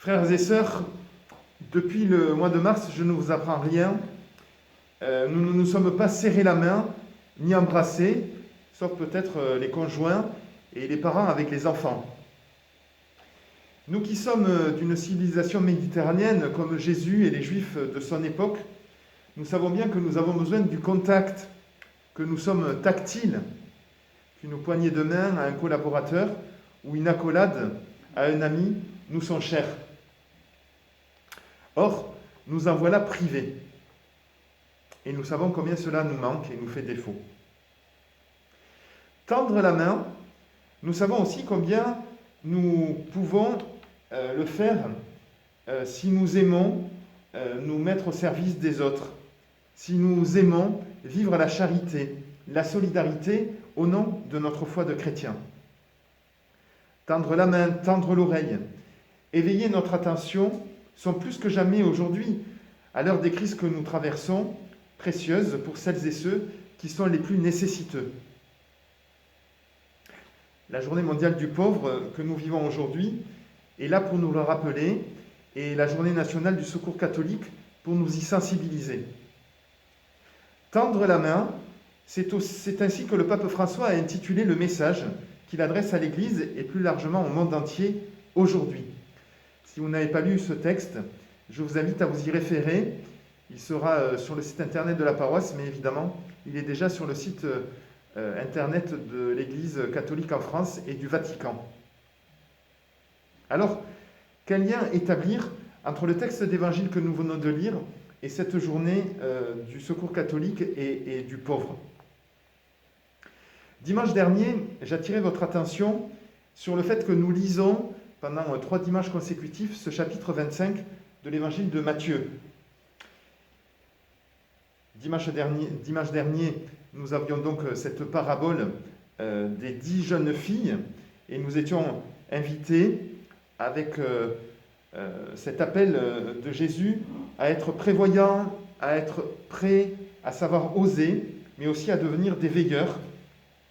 Frères et sœurs, depuis le mois de mars, je ne vous apprends rien. Nous ne nous sommes pas serrés la main, ni embrassés, sauf peut-être les conjoints et les parents avec les enfants. Nous qui sommes d'une civilisation méditerranéenne comme Jésus et les Juifs de son époque, nous savons bien que nous avons besoin du contact, que nous sommes tactiles, qu'une poignée de main à un collaborateur ou une accolade à un ami nous sont chers. Or, nous en voilà privés. Et nous savons combien cela nous manque et nous fait défaut. Tendre la main, nous savons aussi combien nous pouvons le faire si nous aimons nous mettre au service des autres, si nous aimons vivre la charité, la solidarité au nom de notre foi de chrétien. Tendre la main, tendre l'oreille, éveiller notre attention sont plus que jamais aujourd'hui, à l'heure des crises que nous traversons, précieuses pour celles et ceux qui sont les plus nécessiteux. La journée mondiale du pauvre que nous vivons aujourd'hui est là pour nous le rappeler, et la journée nationale du secours catholique pour nous y sensibiliser. Tendre la main, c'est ainsi que le pape François a intitulé le message qu'il adresse à l'Église et plus largement au monde entier aujourd'hui. Si vous n'avez pas lu ce texte, je vous invite à vous y référer. Il sera sur le site internet de la paroisse, mais évidemment, il est déjà sur le site internet de l'Église catholique en France et du Vatican. Alors, quel lien établir entre le texte d'évangile que nous venons de lire et cette journée du secours catholique et du pauvre? Dimanche dernier, j'attirais votre attention sur le fait que nous lisons pendant 3 dimanches consécutifs ce chapitre 25 de l'évangile de Matthieu. Dimanche dernier, nous avions donc cette parabole des 10 jeunes filles et nous étions invités avec cet appel de Jésus à être prévoyants, à être prêts, à savoir oser, mais aussi à devenir des veilleurs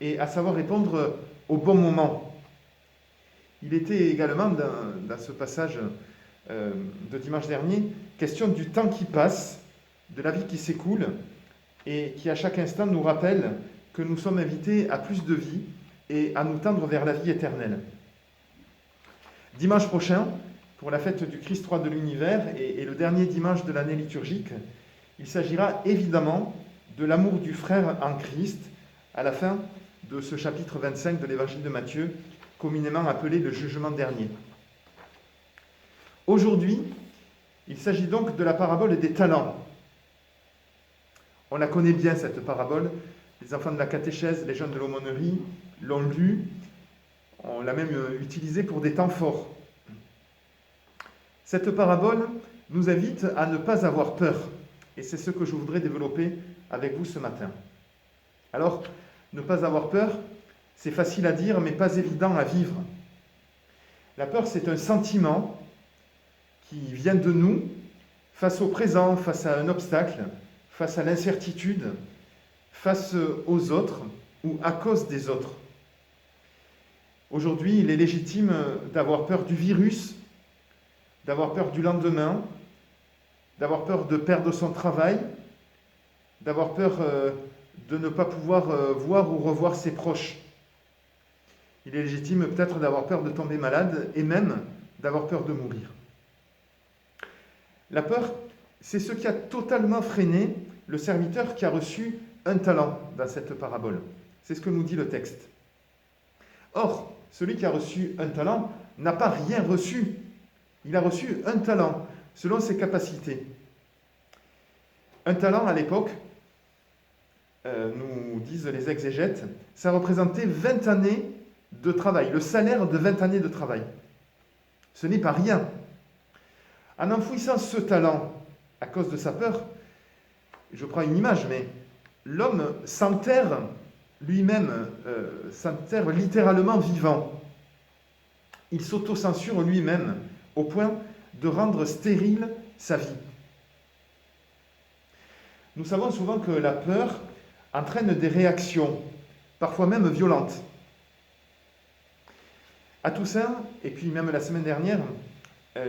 et à savoir répondre au bon moment. Il était également, dans ce passage de dimanche dernier, question du temps qui passe, de la vie qui s'écoule, et qui à chaque instant nous rappelle que nous sommes invités à plus de vie et à nous tendre vers la vie éternelle. Dimanche prochain, pour la fête du Christ roi de l'univers et le dernier dimanche de l'année liturgique, il s'agira évidemment de l'amour du frère en Christ à la fin de ce chapitre 25 de l'évangile de Matthieu, communément appelé le jugement dernier. Aujourd'hui, il s'agit donc de la parabole des talents. On la connaît bien, cette parabole. Les enfants de la catéchèse, les jeunes de l'aumônerie l'ont lue. On l'a même utilisée pour des temps forts. Cette parabole nous invite à ne pas avoir peur. Et c'est ce que je voudrais développer avec vous ce matin. Alors, ne pas avoir peur, c'est facile à dire, mais pas évident à vivre. La peur, c'est un sentiment qui vient de nous, face au présent, face à un obstacle, face à l'incertitude, face aux autres ou à cause des autres. Aujourd'hui, il est légitime d'avoir peur du virus, d'avoir peur du lendemain, d'avoir peur de perdre son travail, d'avoir peur de ne pas pouvoir voir ou revoir ses proches. Il est légitime peut-être d'avoir peur de tomber malade et même d'avoir peur de mourir. La peur, c'est ce qui a totalement freiné le serviteur qui a reçu un talent dans cette parabole. C'est ce que nous dit le texte. Or, celui qui a reçu un talent n'a pas rien reçu. Il a reçu un talent selon ses capacités. Un talent à l'époque, nous disent les exégètes, ça représentait 20 années de travail, le salaire de 20 années de travail. Ce n'est pas rien. En enfouissant ce talent à cause de sa peur, je prends une image, mais l'homme s'enterre lui-même, s'enterre littéralement vivant. Il s'autocensure lui-même au point de rendre stérile sa vie. Nous savons souvent que la peur entraîne des réactions, parfois même violentes. À Toussaint, et puis même la semaine dernière,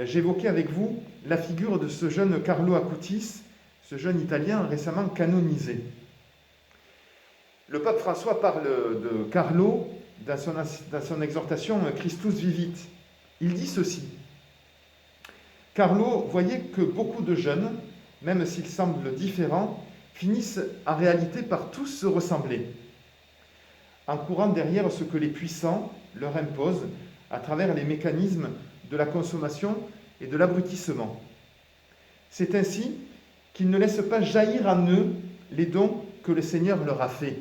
j'évoquais avec vous la figure de ce jeune Carlo Acutis, ce jeune Italien récemment canonisé. Le pape François parle de Carlo dans son exhortation Christus Vivit. Il dit ceci: Carlo voyait que beaucoup de jeunes, même s'ils semblent différents, finissent en réalité par tous se ressembler, en courant derrière ce que les puissants leur imposent à travers les mécanismes de la consommation et de l'abrutissement. C'est ainsi qu'ils ne laissent pas jaillir en eux les dons que le Seigneur leur a faits.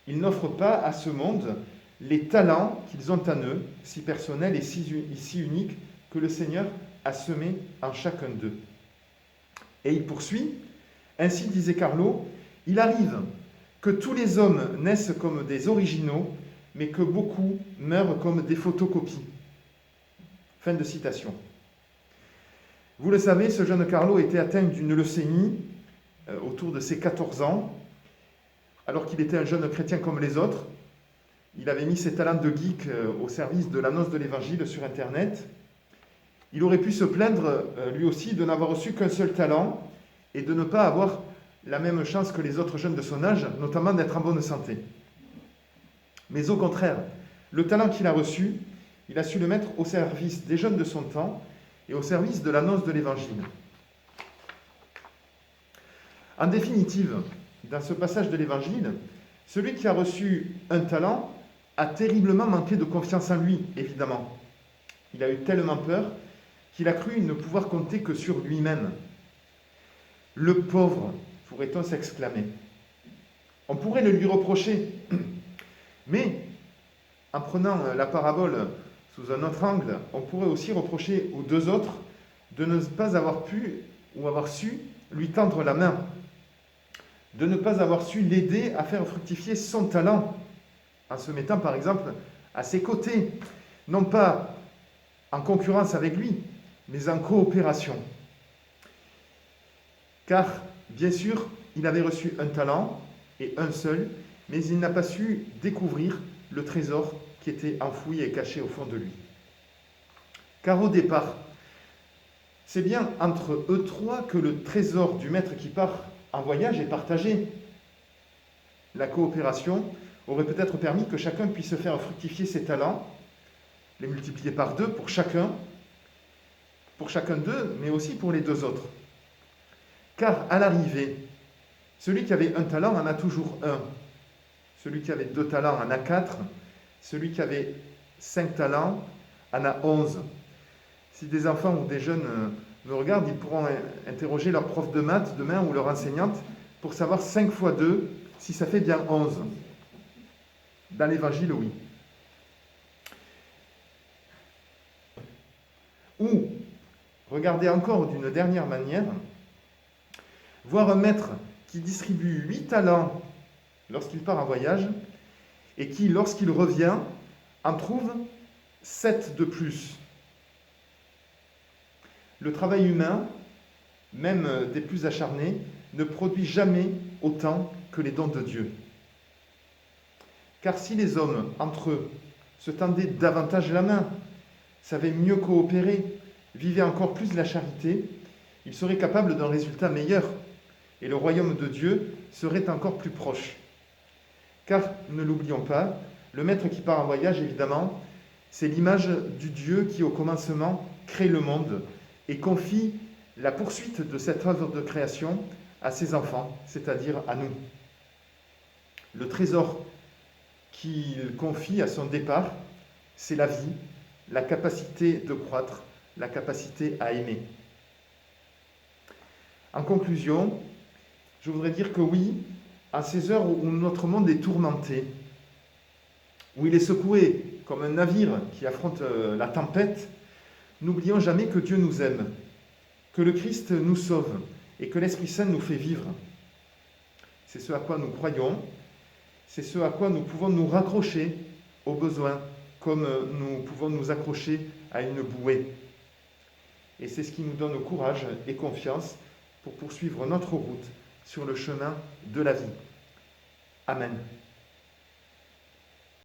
Ils n'offrent pas à ce monde les talents qu'ils ont en eux, si personnels et si uniques, que le Seigneur a semés en chacun d'eux. Et il poursuit: ainsi disait Carlo, il arrive que tous les hommes naissent comme des originaux, mais que beaucoup meurent comme des photocopies. Fin de citation. Vous le savez, ce jeune Carlo était atteint d'une leucémie autour de ses 14 ans, alors qu'il était un jeune chrétien comme les autres. Il avait mis ses talents de geek au service de l'annonce de l'Évangile sur Internet. Il aurait pu se plaindre, lui aussi, de n'avoir reçu qu'un seul talent et de ne pas avoir la même chance que les autres jeunes de son âge, notamment d'être en bonne santé. Mais au contraire, le talent qu'il a reçu, il a su le mettre au service des jeunes de son temps et au service de l'annonce de l'Évangile. En définitive, dans ce passage de l'Évangile, celui qui a reçu un talent a terriblement manqué de confiance en lui, évidemment. Il a eu tellement peur qu'il a cru ne pouvoir compter que sur lui-même. Le pauvre, pourrait-on s'exclamer. On pourrait le lui reprocher, mais en prenant la parabole sous un autre angle, on pourrait aussi reprocher aux deux autres de ne pas avoir pu ou avoir su lui tendre la main, de ne pas avoir su l'aider à faire fructifier son talent, en se mettant par exemple à ses côtés, non pas en concurrence avec lui, mais en coopération. Car, bien sûr, il avait reçu un talent, et un seul, mais il n'a pas su découvrir le trésor qui était enfoui et caché au fond de lui. Car au départ, c'est bien entre eux trois que le trésor du maître qui part en voyage est partagé. La coopération aurait peut-être permis que chacun puisse faire fructifier ses talents, les multiplier par deux pour chacun d'eux, mais aussi pour les deux autres. Car à l'arrivée, celui qui avait un talent en a toujours un. Celui qui avait 2 talents en a 4. Celui qui avait 5 talents en a 11. Si des enfants ou des jeunes me regardent, ils pourront interroger leur prof de maths demain ou leur enseignante pour savoir 5 fois 2 si ça fait bien 11. Dans l'Évangile, oui. Ou, regardez encore d'une dernière manière, voir un maître qui distribue 8 talents lorsqu'il part en voyage et qui, lorsqu'il revient, en trouve 7 de plus. Le travail humain, même des plus acharnés, ne produit jamais autant que les dons de Dieu. Car si les hommes, entre eux, se tendaient davantage la main, savaient mieux coopérer, vivaient encore plus la charité, ils seraient capables d'un résultat meilleur, et le royaume de Dieu serait encore plus proche. Car, ne l'oublions pas, le maître qui part en voyage, évidemment, c'est l'image du Dieu qui, au commencement, crée le monde et confie la poursuite de cette œuvre de création à ses enfants, c'est-à-dire à nous. Le trésor qu'il confie à son départ, c'est la vie, la capacité de croître, la capacité à aimer. En conclusion, je voudrais dire que oui, à ces heures où notre monde est tourmenté, où il est secoué comme un navire qui affronte la tempête, n'oublions jamais que Dieu nous aime, que le Christ nous sauve et que l'Esprit Saint nous fait vivre. C'est ce à quoi nous croyons, c'est ce à quoi nous pouvons nous raccrocher au besoin, comme nous pouvons nous accrocher à une bouée. Et c'est ce qui nous donne courage et confiance pour poursuivre notre route sur le chemin de la vie. Amen.